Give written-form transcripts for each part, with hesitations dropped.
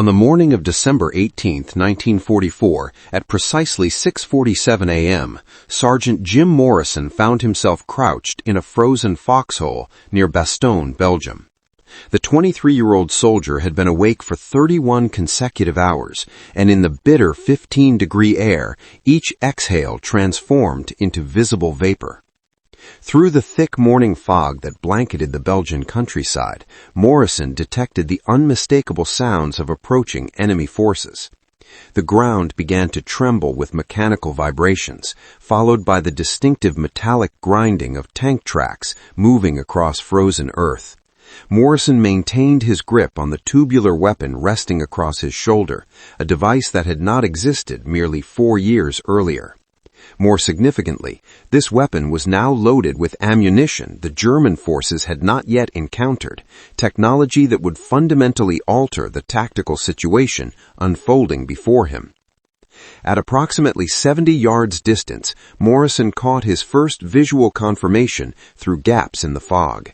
On the morning of December 18, 1944, at precisely 6:47 a.m., Sergeant Jim Morrison found himself crouched in a frozen foxhole near Bastogne, Belgium. The 23-year-old soldier had been awake for 31 consecutive hours, and in the bitter 15-degree air, each exhale transformed into visible vapor. Through the thick morning fog that blanketed the Belgian countryside, Morrison detected the unmistakable sounds of approaching enemy forces. The ground began to tremble with mechanical vibrations, followed by the distinctive metallic grinding of tank tracks moving across frozen earth. Morrison maintained his grip on the tubular weapon resting across his shoulder, a device that had not existed merely 4 years earlier. More significantly, this weapon was now loaded with ammunition the German forces had not yet encountered, technology that would fundamentally alter the tactical situation unfolding before him. At approximately 70 yards distance, Morrison caught his first visual confirmation through gaps in the fog.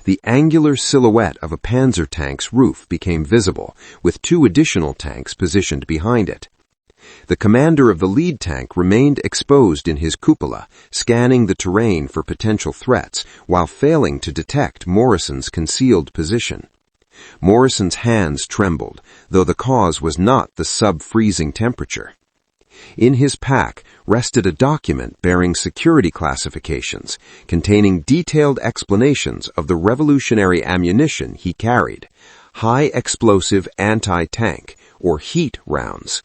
The angular silhouette of a Panzer tank's roof became visible, with 2 additional tanks positioned behind it. The commander of the lead tank remained exposed in his cupola, scanning the terrain for potential threats, while failing to detect Morrison's concealed position. Morrison's hands trembled, though the cause was not the sub-freezing temperature. In his pack rested a document bearing security classifications, containing detailed explanations of the revolutionary ammunition he carried: high-explosive anti-tank, or heat rounds.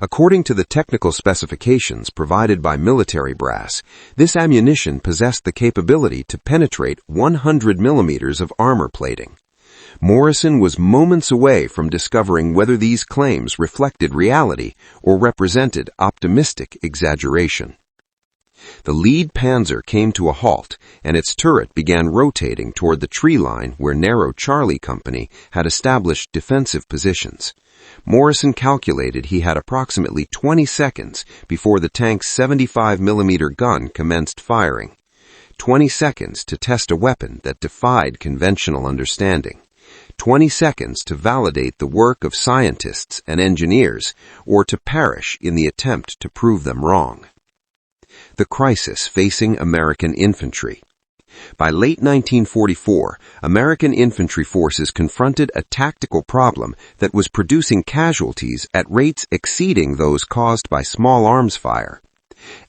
According to the technical specifications provided by military brass, this ammunition possessed the capability to penetrate 100 millimeters of armor plating. Morrison was moments away from discovering whether these claims reflected reality or represented optimistic exaggeration. The lead Panzer came to a halt, and its turret began rotating toward the tree line where Narrow Charlie Company had established defensive positions. Morrison calculated he had approximately 20 seconds before the tank's 75mm gun commenced firing. 20 seconds to test a weapon that defied conventional understanding. 20 seconds to validate the work of scientists and engineers, or to perish in the attempt to prove them wrong. The crisis facing American infantry. By late 1944, American infantry forces confronted a tactical problem that was producing casualties at rates exceeding those caused by small arms fire.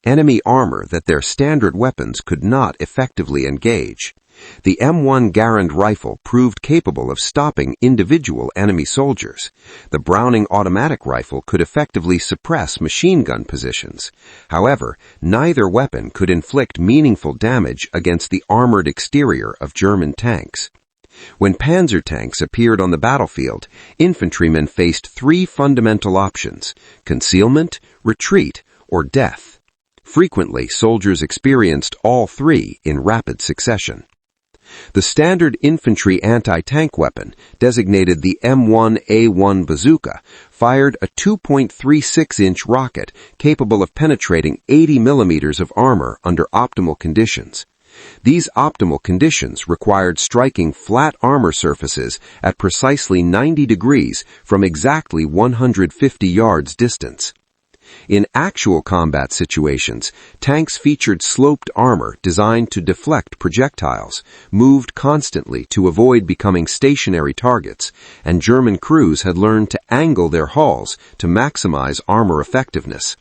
Enemy armor that their standard weapons could not effectively engage. The M1 Garand rifle proved capable of stopping individual enemy soldiers. The Browning automatic rifle could effectively suppress machine gun positions. However, neither weapon could inflict meaningful damage against the armored exterior of German tanks. When Panzer tanks appeared on the battlefield, infantrymen faced 3 fundamental options: concealment, retreat, or death. Frequently, soldiers experienced all 3 in rapid succession. The standard infantry anti-tank weapon, designated the M1A1 Bazooka, fired a 2.36-inch rocket capable of penetrating 80 millimeters of armor under optimal conditions. These optimal conditions required striking flat armor surfaces at precisely 90 degrees from exactly 150 yards distance. In actual combat situations, tanks featured sloped armor designed to deflect projectiles, moved constantly to avoid becoming stationary targets, and German crews had learned to angle their hulls to maximize armor effectiveness.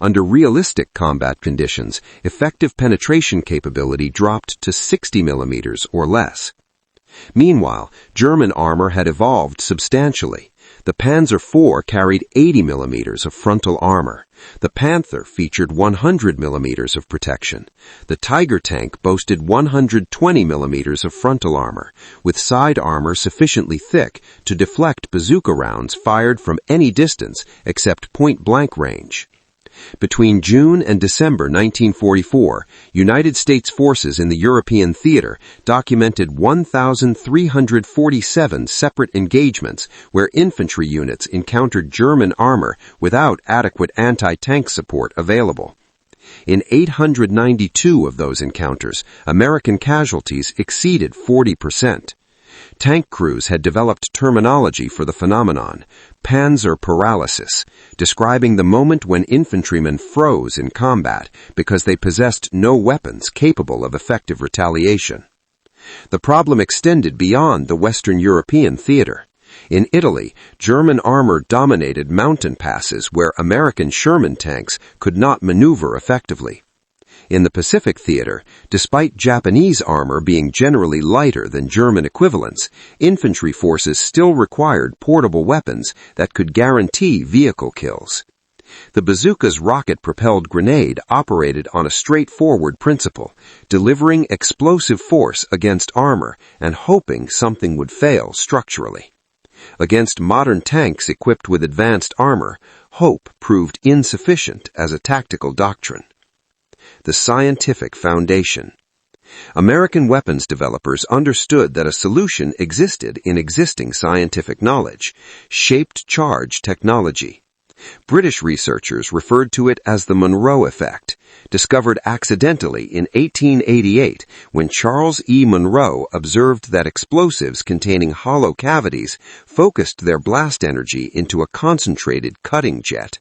Under realistic combat conditions, effective penetration capability dropped to 60 millimeters or less. Meanwhile, German armor had evolved substantially. The Panzer IV carried 80 millimeters of frontal armor. The Panther featured 100 millimeters of protection. The Tiger tank boasted 120 millimeters of frontal armor, with side armor sufficiently thick to deflect bazooka rounds fired from any distance except point-blank range. Between June and December 1944, United States forces in the European theater documented 1,347 separate engagements where infantry units encountered German armor without adequate anti-tank support available. In 892 of those encounters, American casualties exceeded 40%. Tank crews had developed terminology for the phenomenon, Panzer paralysis, describing the moment when infantrymen froze in combat because they possessed no weapons capable of effective retaliation. The problem extended beyond the Western European theater. In Italy, German armor dominated mountain passes where American Sherman tanks could not maneuver effectively. In the Pacific theater, despite Japanese armor being generally lighter than German equivalents, infantry forces still required portable weapons that could guarantee vehicle kills. The bazooka's rocket-propelled grenade operated on a straightforward principle, delivering explosive force against armor and hoping something would fail structurally. Against modern tanks equipped with advanced armor, hope proved insufficient as a tactical doctrine. The scientific foundation. American weapons developers understood that a solution existed in existing scientific knowledge, shaped charge technology. British researchers referred to it as the Monroe effect, discovered accidentally in 1888 when Charles E. Monroe observed that explosives containing hollow cavities focused their blast energy into a concentrated cutting jet.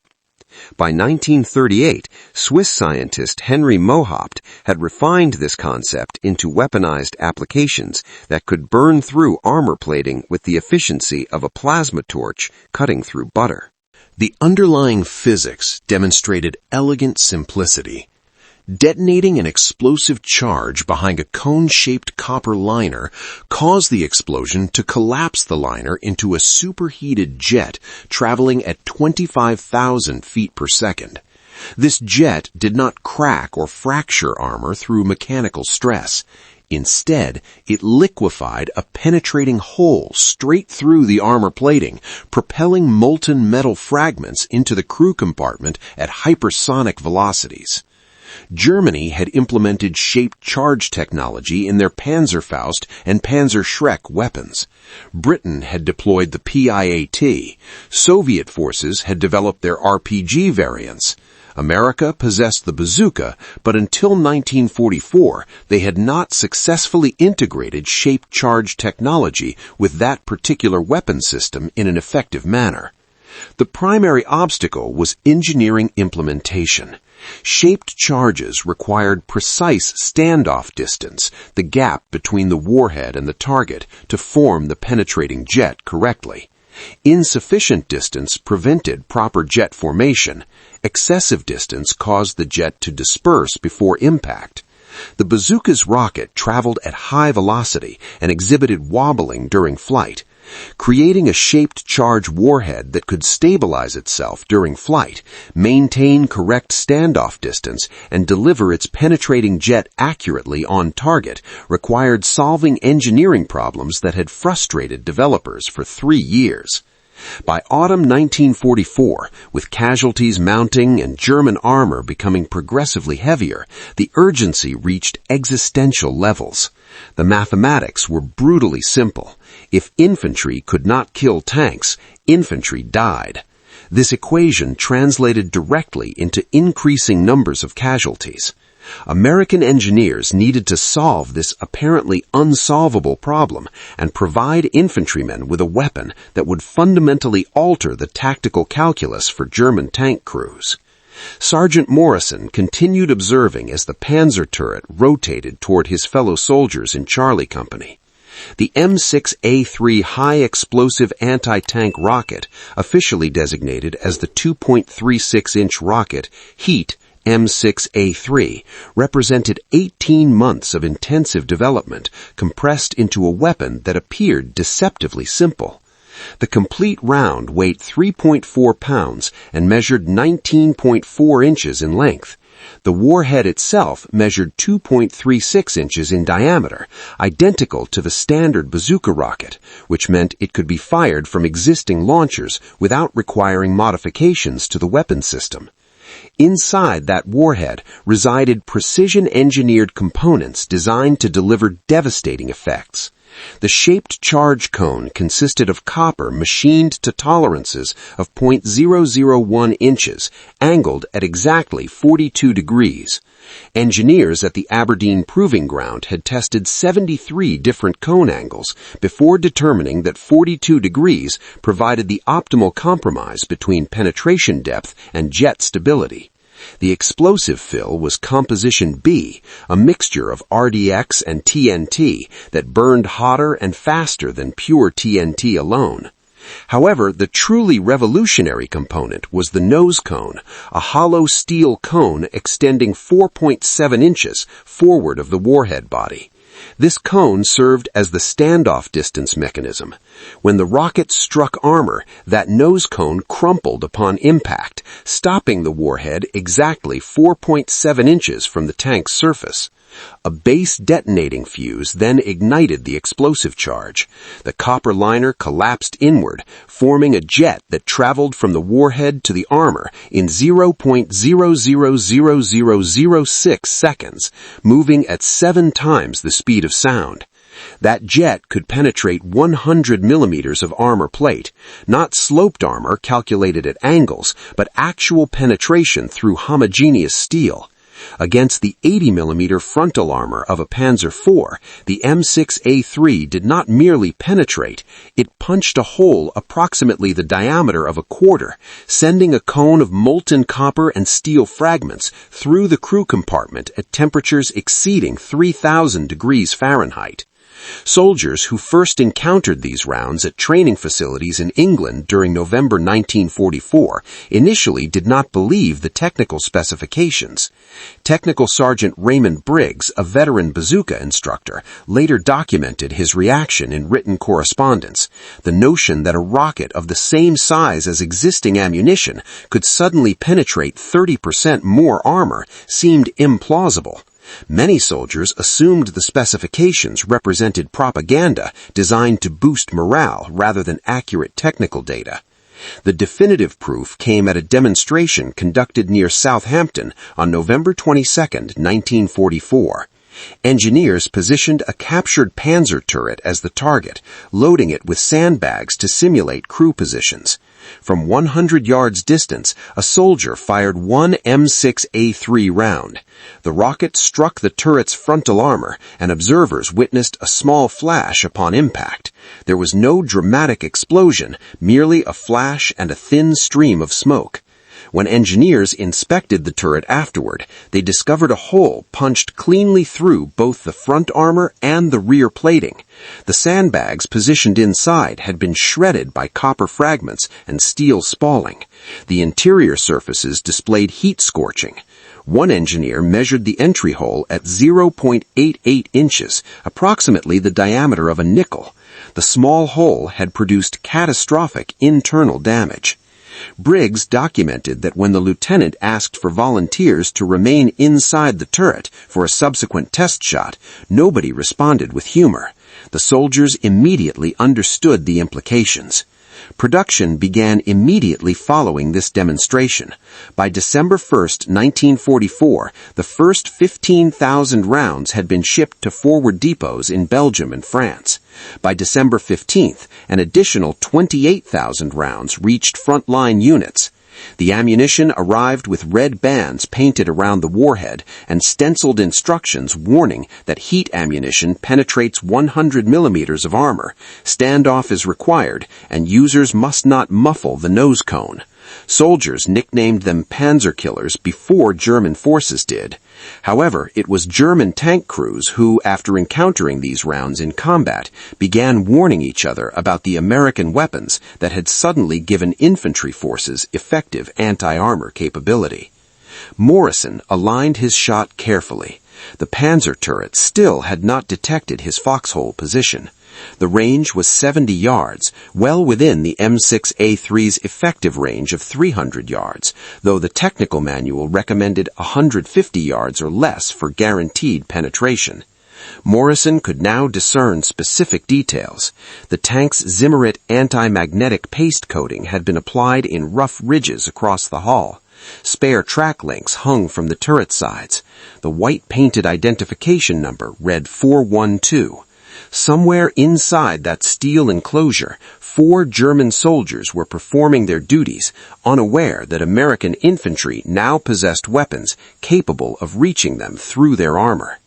By 1938, Swiss scientist Henry Mohaupt had refined this concept into weaponized applications that could burn through armor plating with the efficiency of a plasma torch cutting through butter. The underlying physics demonstrated elegant simplicity. Detonating an explosive charge behind a cone-shaped copper liner caused the explosion to collapse the liner into a superheated jet traveling at 25,000 feet per second. This jet did not crack or fracture armor through mechanical stress. Instead, it liquefied a penetrating hole straight through the armor plating, propelling molten metal fragments into the crew compartment at hypersonic velocities. Germany had implemented shaped charge technology in their Panzerfaust and Panzerschreck weapons. Britain had deployed the PIAT. Soviet forces had developed their RPG variants. America possessed the bazooka, but until 1944, they had not successfully integrated shaped charge technology with that particular weapon system in an effective manner. The primary obstacle was engineering implementation. Shaped charges required precise standoff distance, the gap between the warhead and the target, to form the penetrating jet correctly. Insufficient distance prevented proper jet formation. Excessive distance caused the jet to disperse before impact. The bazooka's rocket traveled at high velocity and exhibited wobbling during flight. Creating a shaped charge warhead that could stabilize itself during flight, maintain correct standoff distance, and deliver its penetrating jet accurately on target required solving engineering problems that had frustrated developers for 3 years. By autumn 1944, with casualties mounting and German armor becoming progressively heavier, the urgency reached existential levels. The mathematics were brutally simple. If infantry could not kill tanks, infantry died. This equation translated directly into increasing numbers of casualties. American engineers needed to solve this apparently unsolvable problem and provide infantrymen with a weapon that would fundamentally alter the tactical calculus for German tank crews. Sergeant Morrison continued observing as the Panzer turret rotated toward his fellow soldiers in Charlie Company. The M6A3 High-Explosive Anti-Tank rocket, officially designated as the 2.36-inch rocket Heat M6A3, represented 18 months of intensive development compressed into a weapon that appeared deceptively simple. The complete round weighed 3.4 pounds and measured 19.4 inches in length. The warhead itself measured 2.36 inches in diameter, identical to the standard bazooka rocket, which meant it could be fired from existing launchers without requiring modifications to the weapon system. Inside that warhead resided precision-engineered components designed to deliver devastating effects. The shaped charge cone consisted of copper machined to tolerances of .001 inches, angled at exactly 42 degrees. Engineers at the Aberdeen Proving Ground had tested 73 different cone angles before determining that 42 degrees provided the optimal compromise between penetration depth and jet stability. The explosive fill was Composition B, a mixture of RDX and TNT that burned hotter and faster than pure TNT alone. However, the truly revolutionary component was the nose cone, a hollow steel cone extending 4.7 inches forward of the warhead body. This cone served as the standoff distance mechanism. When the rocket struck armor, that nose cone crumpled upon impact, stopping the warhead exactly 4.7 inches from the tank's surface. A base detonating fuse then ignited the explosive charge. The copper liner collapsed inward, forming a jet that traveled from the warhead to the armor in 0.000006 seconds, moving at 7 times the speed of sound. That jet could penetrate 100 millimeters of armor plate, not sloped armor calculated at angles, but actual penetration through homogeneous steel. Against the 80-millimeter frontal armor of a Panzer IV, the M6A3 did not merely penetrate, it punched a hole approximately the diameter of a quarter, sending a cone of molten copper and steel fragments through the crew compartment at temperatures exceeding 3,000 degrees Fahrenheit. Soldiers who first encountered these rounds at training facilities in England during November 1944 initially did not believe the technical specifications. Technical Sergeant Raymond Briggs, a veteran bazooka instructor, later documented his reaction in written correspondence. The notion that a rocket of the same size as existing ammunition could suddenly penetrate 30% more armor seemed implausible. Many soldiers assumed the specifications represented propaganda designed to boost morale rather than accurate technical data. The definitive proof came at a demonstration conducted near Southampton on November 22, 1944. Engineers positioned a captured Panzer turret as the target, loading it with sandbags to simulate crew positions. From 100 yards distance, a soldier fired one M6A3 round. The rocket struck the turret's frontal armor, and observers witnessed a small flash upon impact. There was no dramatic explosion, merely a flash and a thin stream of smoke. When engineers inspected the turret afterward, they discovered a hole punched cleanly through both the front armor and the rear plating. The sandbags positioned inside had been shredded by copper fragments and steel spalling. The interior surfaces displayed heat scorching. One engineer measured the entry hole at 0.88 inches, approximately the diameter of a nickel. The small hole had produced catastrophic internal damage. Briggs documented that when the lieutenant asked for volunteers to remain inside the turret for a subsequent test shot, nobody responded with humor. The soldiers immediately understood the implications. Production began immediately following this demonstration. By December 1, 1944, the first 15,000 rounds had been shipped to forward depots in Belgium and France. By December 15th, an additional 28,000 rounds reached frontline units. The ammunition arrived with red bands painted around the warhead and stenciled instructions warning that heat ammunition penetrates 100 millimeters of armor, standoff is required, and users must not muffle the nose cone. Soldiers nicknamed them Panzer Killers before German forces did. However, it was German tank crews who, after encountering these rounds in combat, began warning each other about the American weapons that had suddenly given infantry forces effective anti-armor capability. Morrison aligned his shot carefully. The Panzer turret still had not detected his foxhole position. The range was 70 yards, well within the M6A3's effective range of 300 yards, though the technical manual recommended 150 yards or less for guaranteed penetration. Morrison could now discern specific details. The tank's Zimmerit anti-magnetic paste coating had been applied in rough ridges across the hull. Spare track links hung from the turret sides. The white painted identification number read 412. Somewhere inside that steel enclosure, 4 German soldiers were performing their duties, unaware that American infantry now possessed weapons capable of reaching them through their armor.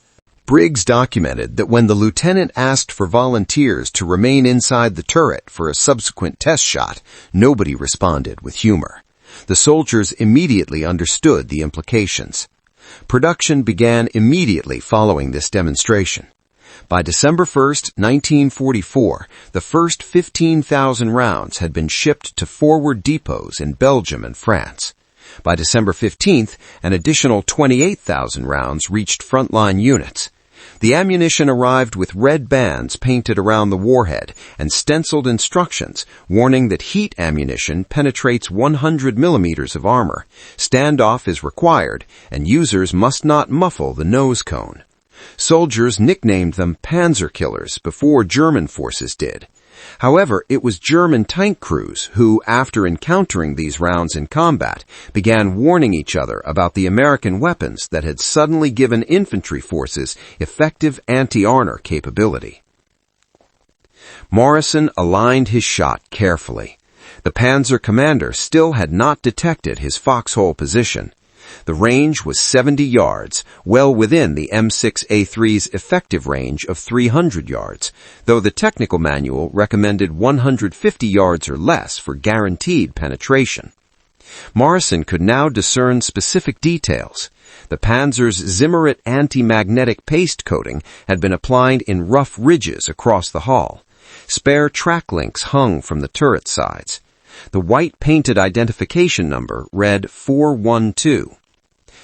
Briggs documented that when the lieutenant asked for volunteers to remain inside the turret for a subsequent test shot, nobody responded with humor. The soldiers immediately understood the implications. Production began immediately following this demonstration. By December 1, 1944, the first 15,000 rounds had been shipped to forward depots in Belgium and France. By December 15th, an additional 28,000 rounds reached frontline units. The ammunition arrived with red bands painted around the warhead and stenciled instructions warning that heat ammunition penetrates 100 millimeters of armor, standoff is required, and users must not muffle the nose cone. Soldiers nicknamed them Panzer Killers before German forces did. However, it was German tank crews who, after encountering these rounds in combat, began warning each other about the American weapons that had suddenly given infantry forces effective anti-armor capability. Morrison aligned his shot carefully. The Panzer commander still had not detected his foxhole position. The range was 70 yards, well within the M6A3's effective range of 300 yards, though the technical manual recommended 150 yards or less for guaranteed penetration. Morrison could now discern specific details. The Panzer's Zimmerit anti-magnetic paste coating had been applied in rough ridges across the hull. Spare track links hung from the turret sides. The white painted identification number read 412.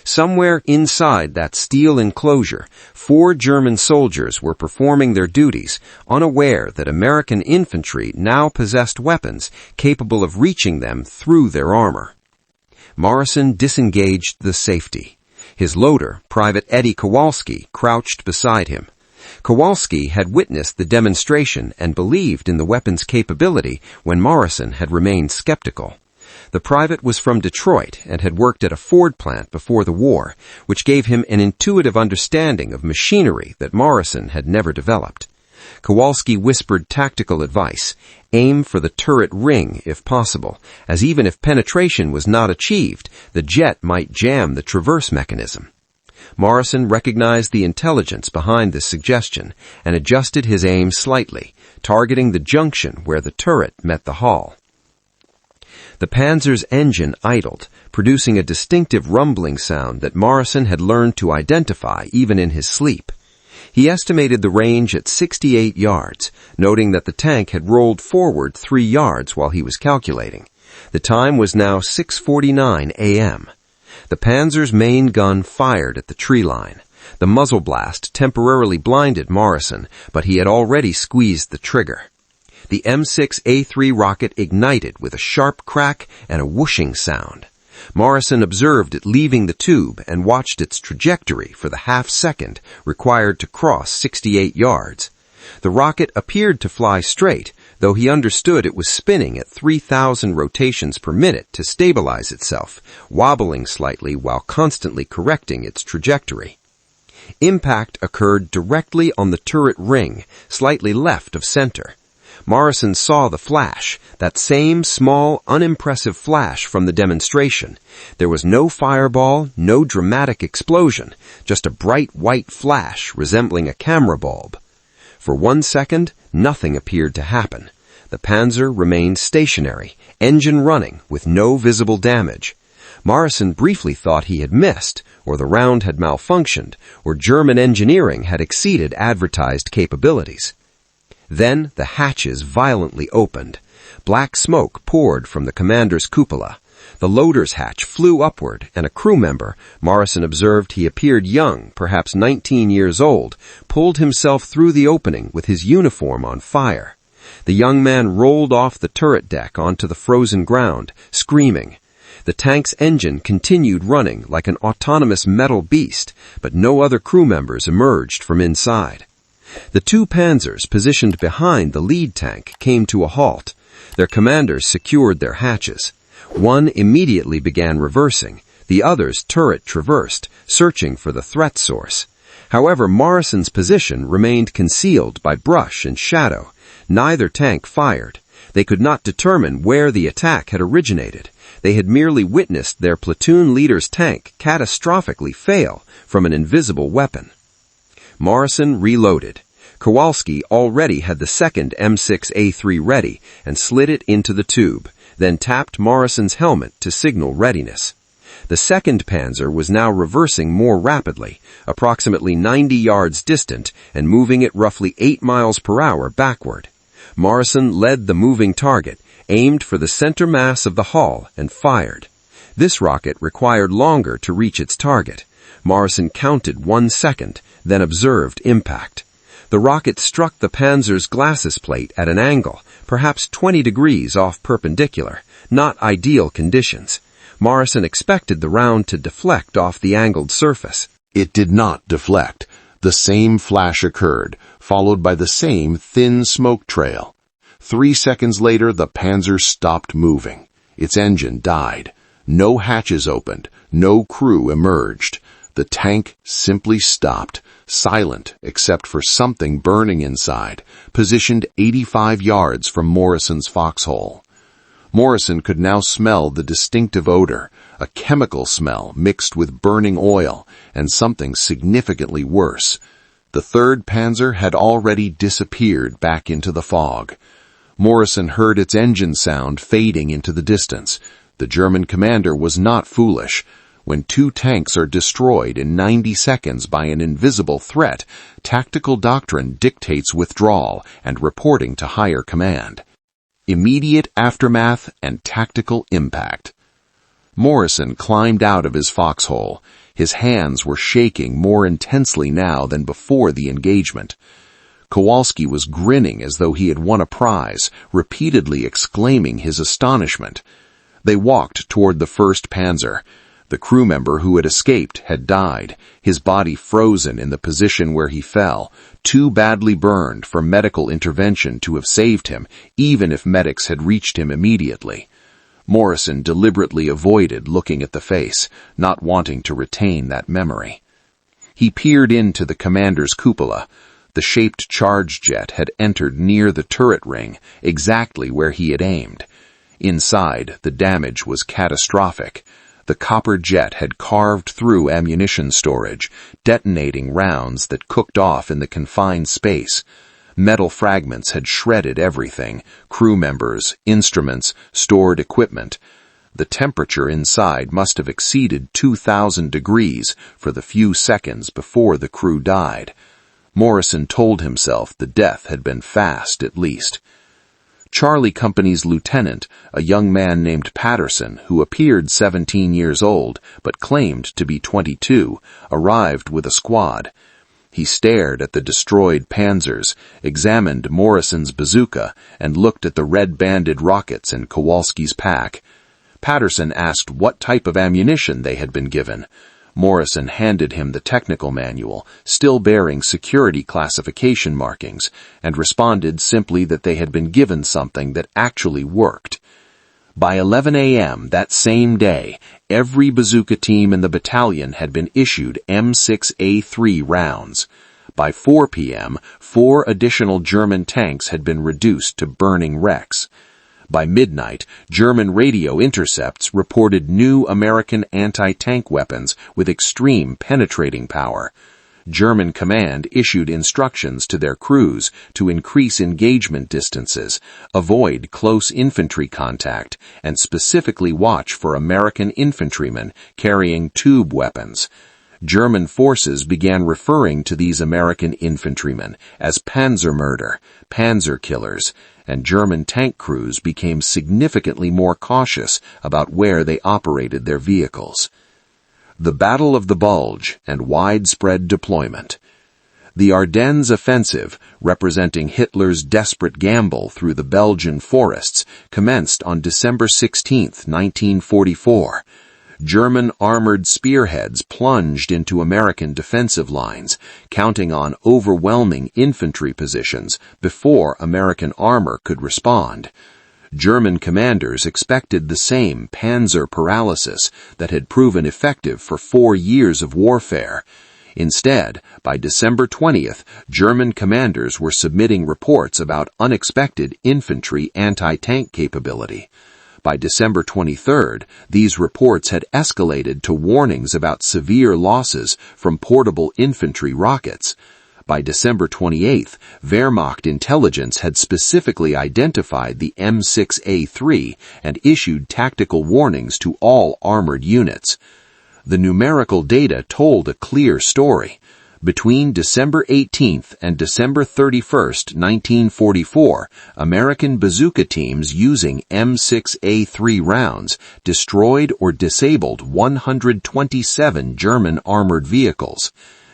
Somewhere inside that steel enclosure, 4 German soldiers were performing their duties, unaware that American infantry now possessed weapons capable of reaching them through their armor. Morrison disengaged the safety. His loader, Private Eddie Kowalski, crouched beside him. Kowalski had witnessed the demonstration and believed in the weapon's capability when Morrison had remained skeptical. The private was from Detroit and had worked at a Ford plant before the war, which gave him an intuitive understanding of machinery that Morrison had never developed. Kowalski whispered tactical advice: aim for the turret ring if possible, as even if penetration was not achieved, the jet might jam the traverse mechanism. Morrison recognized the intelligence behind this suggestion and adjusted his aim slightly, targeting the junction where the turret met the hull. The Panzer's engine idled, producing a distinctive rumbling sound that Morrison had learned to identify even in his sleep. He estimated the range at 68 yards, noting that the tank had rolled forward 3 yards while he was calculating. The time was now 6:49 a.m. The Panzer's main gun fired at the tree line. The muzzle blast temporarily blinded Morrison, but he had already squeezed the trigger. The M6A3 rocket ignited with a sharp crack and a whooshing sound. Morrison observed it leaving the tube and watched its trajectory for the half-second required to cross 68 yards. The rocket appeared to fly straight, though he understood it was spinning at 3,000 rotations per minute to stabilize itself, wobbling slightly while constantly correcting its trajectory. Impact occurred directly on the turret ring, slightly left of center. Morrison saw the flash, that same small, unimpressive flash from the demonstration. There was no fireball, no dramatic explosion, just a bright white flash resembling a camera bulb. For 1 second, nothing appeared to happen. The Panzer remained stationary, engine running, with no visible damage. Morrison briefly thought he had missed, or the round had malfunctioned, or German engineering had exceeded advertised capabilities. Then the hatches violently opened. Black smoke poured from the commander's cupola. The loader's hatch flew upward, and a crew member, Morrison observed he appeared young, perhaps 19 years old, pulled himself through the opening with his uniform on fire. The young man rolled off the turret deck onto the frozen ground, screaming. The tank's engine continued running like an autonomous metal beast, but no other crew members emerged from inside. The 2 Panzers positioned behind the lead tank came to a halt. Their commanders secured their hatches. One immediately began reversing. The other's turret traversed, searching for the threat source. However, Morrison's position remained concealed by brush and shadow. Neither tank fired. They could not determine where the attack had originated. They had merely witnessed their platoon leader's tank catastrophically fail from an invisible weapon. Morrison reloaded. Kowalski already had the second M6A3 ready and slid it into the tube, then tapped Morrison's helmet to signal readiness. The second Panzer was now reversing more rapidly, approximately 90 yards distant and moving at roughly 8 miles per hour backward. Morrison led the moving target, aimed for the center mass of the hull, and fired. This rocket required longer to reach its target. Morrison counted 1 second, then observed impact. The rocket struck the Panzer's glacis plate at an angle, perhaps 20 degrees off perpendicular, not ideal conditions. Morrison expected the round to deflect off the angled surface. It did not deflect. The same flash occurred, followed by the same thin smoke trail. 3 seconds later, the Panzer stopped moving. Its engine died. No hatches opened. No crew emerged. The tank simply stopped, silent except for something burning inside, positioned 85 yards from Morrison's foxhole. Morrison could now smell the distinctive odor, a chemical smell mixed with burning oil, and something significantly worse. The third Panzer had already disappeared back into the fog. Morrison heard its engine sound fading into the distance. The German commander was not foolish. When 2 tanks are destroyed in 90 seconds by an invisible threat, tactical doctrine dictates withdrawal and reporting to higher command. Immediate aftermath and tactical impact. Morrison climbed out of his foxhole. His hands were shaking more intensely now than before the engagement. Kowalski was grinning as though he had won a prize, repeatedly exclaiming his astonishment. They walked toward the first Panzer. The crew member who had escaped had died, his body frozen in the position where he fell, too badly burned for medical intervention to have saved him, even if medics had reached him immediately. Morrison deliberately avoided looking at the face, not wanting to retain that memory. He peered into the commander's cupola. The shaped charge jet had entered near the turret ring, exactly where he had aimed. Inside, the damage was catastrophic. The copper jet had carved through ammunition storage, detonating rounds that cooked off in the confined space. Metal fragments had shredded everything: crew members, instruments, stored equipment. The temperature inside must have exceeded 2,000 degrees for the few seconds before the crew died. Morrison told himself the death had been fast, at least. Charlie Company's lieutenant, a young man named Patterson, who appeared 17 years old but claimed to be 22, arrived with a squad. He stared at the destroyed Panzers, examined Morrison's bazooka, and looked at the red-banded rockets in Kowalski's pack. Patterson asked what type of ammunition they had been given. Morrison handed him the technical manual, still bearing security classification markings, and responded simply that they had been given something that actually worked. By 11 a.m. that same day, every bazooka team in the battalion had been issued M6A3 rounds. By 4 p.m., 4 additional German tanks had been reduced to burning wrecks. By midnight, German radio intercepts reported new American anti-tank weapons with extreme penetrating power. German command issued instructions to their crews to increase engagement distances, avoid close infantry contact, and specifically watch for American infantrymen carrying tube weapons. German forces began referring to these American infantrymen as Panzer murder, Panzer Killers, and German tank crews became significantly more cautious about where they operated their vehicles. The Battle of the Bulge and widespread deployment. The Ardennes offensive, representing Hitler's desperate gamble through the Belgian forests, commenced on December 16, 1944. German armored spearheads plunged into American defensive lines, counting on overwhelming infantry positions before American armor could respond. German commanders expected the same panzer paralysis that had proven effective for 4 years of warfare. Instead, by December 20th, German commanders were submitting reports about unexpected infantry anti-tank capability. By December 23rd, these reports had escalated to warnings about severe losses from portable infantry rockets. By December 28th, Wehrmacht intelligence had specifically identified the M6A3 and issued tactical warnings to all armored units. The numerical data told a clear story. Between December 18th and December 31st, 1944, American bazooka teams using M6A3 rounds destroyed or disabled 127 German armored vehicles.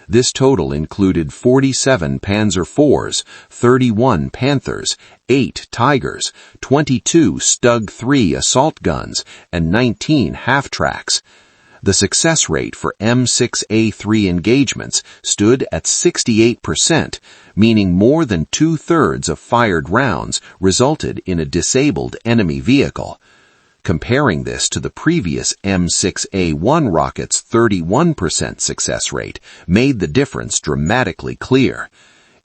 This total included 47 Panzer IVs, 31 Panthers, 8 Tigers, 22 Stug 3 assault guns, and 19 half-tracks. The success rate for M6A3 engagements stood at 68%, meaning more than two-thirds of fired rounds resulted in a disabled enemy vehicle. Comparing this to the previous M6A1 rocket's 31% success rate made the difference dramatically clear.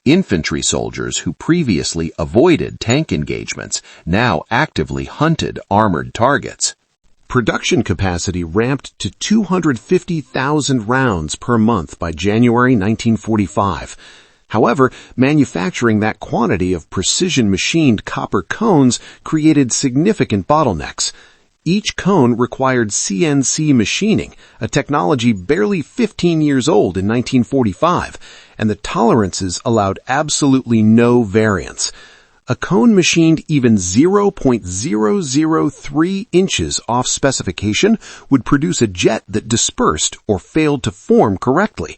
Infantry soldiers who previously avoided tank engagements now actively hunted armored targets. Production capacity ramped to 250,000 rounds per month by January 1945. However, manufacturing that quantity of precision-machined copper cones created significant bottlenecks. Each cone required CNC machining, a technology barely 15 years old in 1945, and the tolerances allowed absolutely no variance. A cone machined even 0.003 inches off specification would produce a jet that dispersed or failed to form correctly.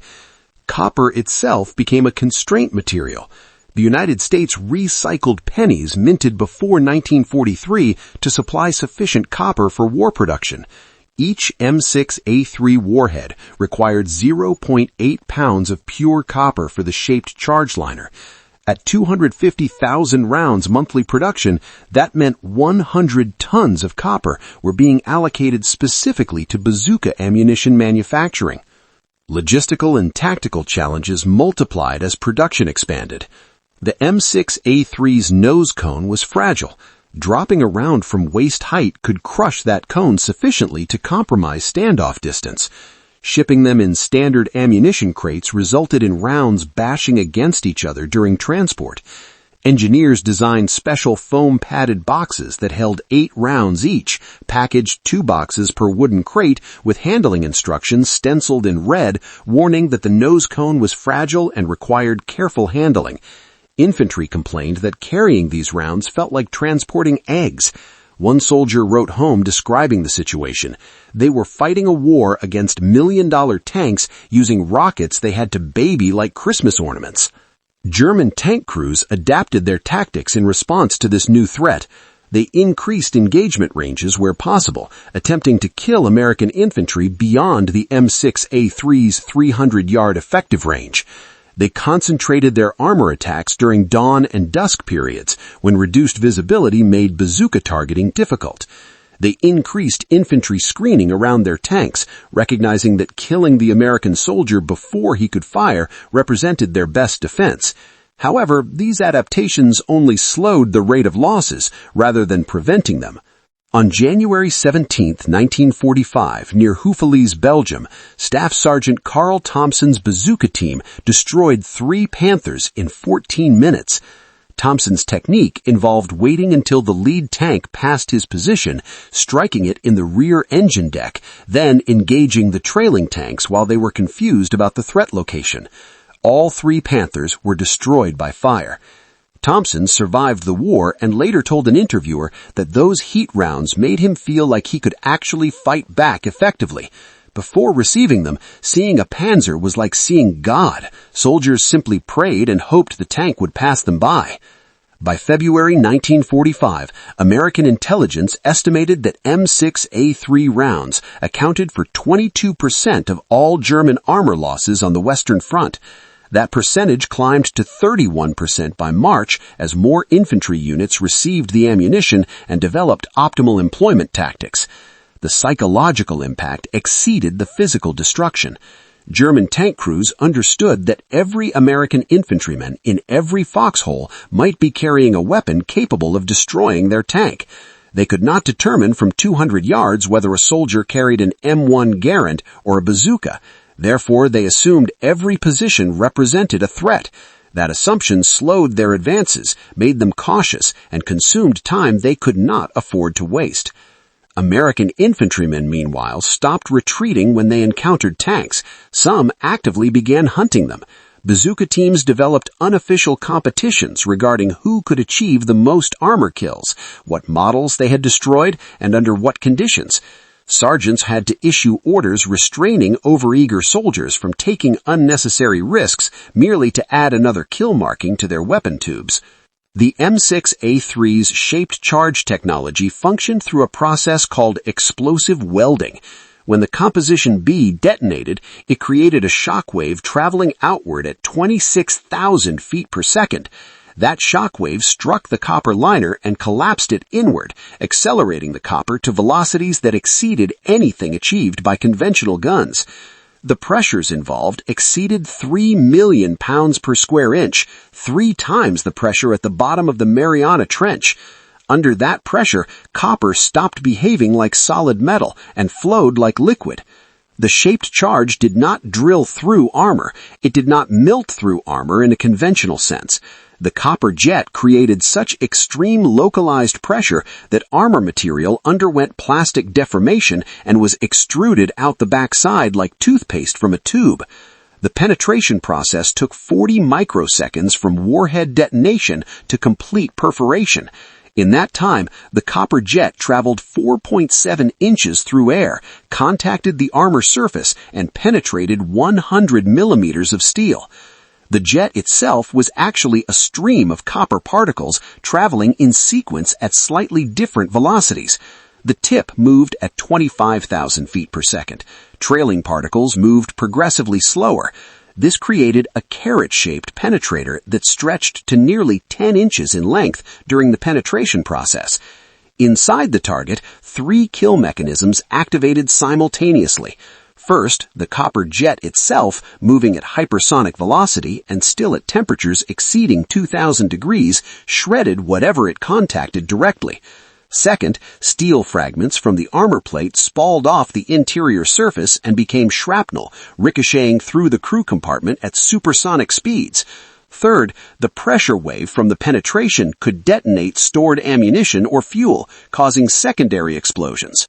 Copper itself became a constraint material. The United States recycled pennies minted before 1943 to supply sufficient copper for war production. Each M6A3 warhead required 0.8 pounds of pure copper for the shaped charge liner. At 250,000 rounds monthly production, that meant 100 tons of copper were being allocated specifically to bazooka ammunition manufacturing. Logistical and tactical challenges multiplied as production expanded. The M6A3's nose cone was fragile. Dropping a round from waist height could crush that cone sufficiently to compromise standoff distance. Shipping them in standard ammunition crates resulted in rounds bashing against each other during transport. Engineers designed special foam-padded boxes that held 8 rounds each, packaged 2 boxes per wooden crate with handling instructions stenciled in red, warning that the nose cone was fragile and required careful handling. Infantry complained that carrying these rounds felt like transporting eggs. One soldier wrote home describing the situation. They were fighting a war against million-dollar tanks using rockets they had to baby like Christmas ornaments. German tank crews adapted their tactics in response to this new threat. They increased engagement ranges where possible, attempting to kill American infantry beyond the M6A3's 300-yard effective range. They concentrated their armor attacks during dawn and dusk periods, when reduced visibility made bazooka targeting difficult. They increased infantry screening around their tanks, recognizing that killing the American soldier before he could fire represented their best defense. However, these adaptations only slowed the rate of losses rather than preventing them. On January 17, 1945, near Houffalize, Belgium, Staff Sergeant Carl Thompson's bazooka team destroyed 3 Panthers in 14 minutes. Thompson's technique involved waiting until the lead tank passed his position, striking it in the rear engine deck, then engaging the trailing tanks while they were confused about the threat location. All 3 Panthers were destroyed by fire. Thompson survived the war and later told an interviewer that those heat rounds made him feel like he could actually fight back effectively. Before receiving them, seeing a Panzer was like seeing God. Soldiers simply prayed and hoped the tank would pass them by. By February 1945, American intelligence estimated that M6A3 rounds accounted for 22% of all German armor losses on the Western Front. That percentage climbed to 31% by March as more infantry units received the ammunition and developed optimal employment tactics. The psychological impact exceeded the physical destruction. German tank crews understood that every American infantryman in every foxhole might be carrying a weapon capable of destroying their tank. They could not determine from 200 yards whether a soldier carried an M1 Garand or a bazooka. Therefore, they assumed every position represented a threat. That assumption slowed their advances, made them cautious, and consumed time they could not afford to waste. American infantrymen, meanwhile, stopped retreating when they encountered tanks. Some actively began hunting them. Bazooka teams developed unofficial competitions regarding who could achieve the most armor kills, what models they had destroyed, and under what conditions. Sergeants had to issue orders restraining overeager soldiers from taking unnecessary risks merely to add another kill marking to their weapon tubes. The M6A3's shaped charge technology functioned through a process called explosive welding. When the composition B detonated, it created a shockwave traveling outward at 26,000 feet per second. That shockwave struck the copper liner and collapsed it inward, accelerating the copper to velocities that exceeded anything achieved by conventional guns. The pressures involved exceeded 3 million pounds per square inch, 3 times the pressure at the bottom of the Mariana Trench. Under that pressure, copper stopped behaving like solid metal and flowed like liquid. The shaped charge did not drill through armor. It did not melt through armor in a conventional sense. The copper jet created such extreme localized pressure that armor material underwent plastic deformation and was extruded out the backside like toothpaste from a tube. The penetration process took 40 microseconds from warhead detonation to complete perforation. In that time, the copper jet traveled 4.7 inches through air, contacted the armor surface, and penetrated 100 millimeters of steel. The jet itself was actually a stream of copper particles traveling in sequence at slightly different velocities. The tip moved at 25,000 feet per second. Trailing particles moved progressively slower. This created a carrot-shaped penetrator that stretched to nearly 10 inches in length during the penetration process. Inside the target, 3 kill mechanisms activated simultaneously. First, the copper jet itself, moving at hypersonic velocity and still at temperatures exceeding 2,000 degrees, shredded whatever it contacted directly. Second, steel fragments from the armor plate spalled off the interior surface and became shrapnel, ricocheting through the crew compartment at supersonic speeds. Third, the pressure wave from the penetration could detonate stored ammunition or fuel, causing secondary explosions.